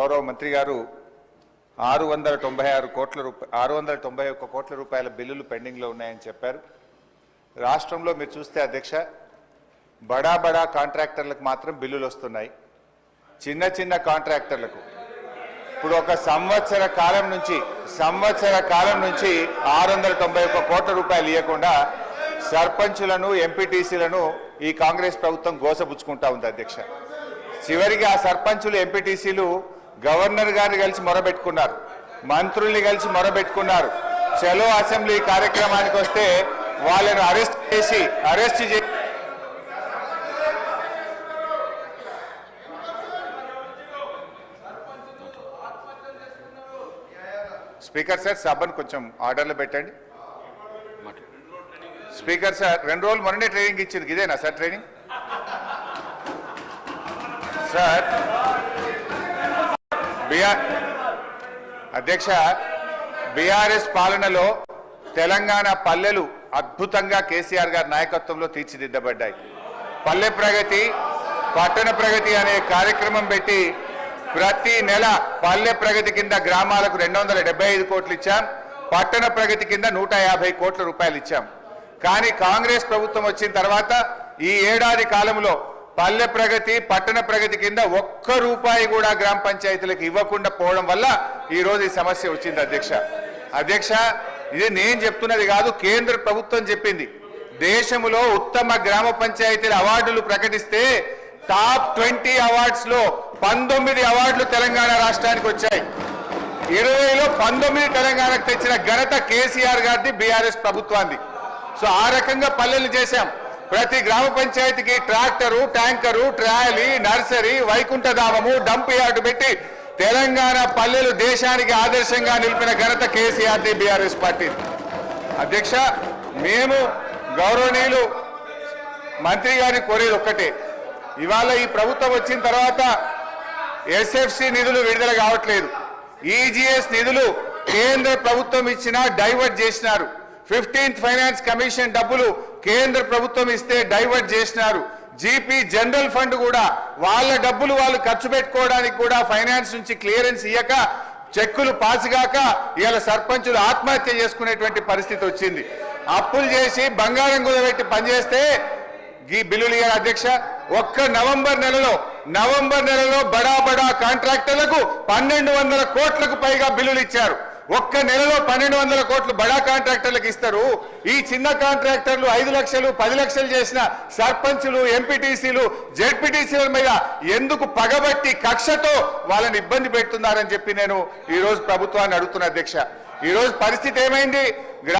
గౌరవ మంత్రి గారు 691 కోట్ల రూపాయల బిల్లులు పెండింగ్లో ఉన్నాయని చెప్పారు. రాష్ట్రంలో మీరు చూస్తే అధ్యక్ష, బడా కాంట్రాక్టర్లకు మాత్రం బిల్లులు వస్తున్నాయి. చిన్న కాంట్రాక్టర్లకు ఇప్పుడు ఒక సంవత్సర కాలం నుంచి 691 కోట్ల రూపాయలు ఇవ్వకుండా సర్పంచులను, ఎంపీటీసీలను ఈ కాంగ్రెస్ ప్రభుత్వం గోసపుచ్చుకుంటా ఉంది అధ్యక్ష. చివరికి ఆ సర్పంచులు, ఎంపీటీసీలు గవర్నర్ గారిని కలిసి మొరబెట్టుకున్నారు, మంత్రుల్ని కలిసి మొరబెట్టుకున్నారు. చలో అసెంబ్లీ కార్యక్రమానికి వస్తే వాళ్ళను అరెస్ట్ చేసి స్పీకర్ సార్, సభను కొంచెం ఆర్డర్లో పెట్టండి. స్పీకర్ సార్, 2 రోజులు మొన్ననే ట్రైనింగ్ ఇచ్చింది, ఇదేనా సార్ ట్రైనింగ్? సార్ అధ్యక్ష, బీఆర్ఎస్ పాలనలో తెలంగాణ పల్లెలు అద్భుతంగా కేసీఆర్ గారి నాయకత్వంలో తీర్చిదిద్దబడ్డాయి. పల్లె ప్రగతి, పట్టణ ప్రగతి అనే కార్యక్రమం పెట్టి ప్రతి నెల పల్లె ప్రగతి కింద గ్రామాలకు 275 కోట్లు ఇచ్చాం, పట్టణ ప్రగతి కింద 150 కోట్ల రూపాయలు ఇచ్చాం. కానీ కాంగ్రెస్ ప్రభుత్వం వచ్చిన తర్వాత ఈ ఏడాది కాలంలో పల్లె ప్రగతి, పట్టణ ప్రగతి కింద 1 రూపాయి కూడా గ్రామ పంచాయతీలకు ఇవ్వకుండా పోవడం వల్ల ఈ రోజు ఈ సమస్య వచ్చింది అధ్యక్ష. ఇది నేను చెప్తున్నది కాదు, కేంద్ర ప్రభుత్వం చెప్పింది. దేశంలో ఉత్తమ గ్రామ పంచాయతీల అవార్డులు ప్రకటిస్తే టాప్ 20 అవార్డ్స్ లో 19 అవార్డులు తెలంగాణ రాష్ట్రానికి వచ్చాయి. 20లో 19 తెలంగాణకు తెచ్చిన ఘనత కేసీఆర్ గారిది, బీఆర్ఎస్ ప్రభుత్వాన్ని. సో ఆ రకంగా పల్లెలు చేశాం. ప్రతి గ్రామ పంచాయతీకి ట్రాక్టరు, ట్యాంకరు, ట్రాలీ, నర్సరీ, వైకుంఠధామము, డంప్ యార్డు పెట్టి తెలంగాణ పల్లెలు దేశానికి ఆదర్శంగా నిలిపిన ఘనత కేసీఆర్ది, బీఆర్ఎస్ పార్టీ. అధ్యక్ష, మేము గౌరవనీయులు మంత్రి గారిని కోరేది ఒక్కటే, ఇవాళ ఈ ప్రభుత్వం వచ్చిన తర్వాత ఎస్ఎఫ్సి నిధులు విడుదల కావట్లేదు. ఈజీఎస్ నిధులు కేంద్ర ప్రభుత్వం ఇచ్చినా డైవర్ట్ చేసినారు. 15th ఫైనాన్స్ కమిషన్ డబ్బులు కేంద్ర ప్రభుత్వం ఇస్తే డైవర్ట్ చేసినారు. జీపీ జనరల్ ఫండ్ కూడా వాళ్ళ డబ్బులు వాళ్ళు ఖర్చు పెట్టుకోవడానికి కూడా ఫైనాన్స్ నుంచి క్లియరెన్స్ ఇయ్యక, చెక్కులు పాసుగాక ఇవాళ సర్పంచులు ఆత్మహత్య చేసుకునేటువంటి పరిస్థితి వచ్చింది. అప్పులు చేసి బంగారం కుదబెట్టి పనిచేస్తే ఈ బిల్లులు ఇయ్యారు అధ్యక్ష. ఒక్క నవంబర్ నెలలో బడా కాంట్రాక్టర్లకు 1200 కోట్లకు పైగా బిల్లులు ఇచ్చారు. ఒక్క నెలలో 1200 కోట్లు బడా కాంట్రాక్టర్లకు ఇస్తారు. ఈ చిన్న కాంట్రాక్టర్లు 5 లక్షలు 10 లక్షలు చేసిన సర్పంచులు, ఎంపీటీసీలు, జెడ్పీటీసీల మీద ఎందుకు పగబట్టి కక్షతో వాళ్ళని ఇబ్బంది పెడుతున్నారని చెప్పి నేను ఈ రోజు ప్రభుత్వాన్ని అడుగుతున్నా అధ్యక్ష. ఈ రోజు పరిస్థితి ఏమైంది?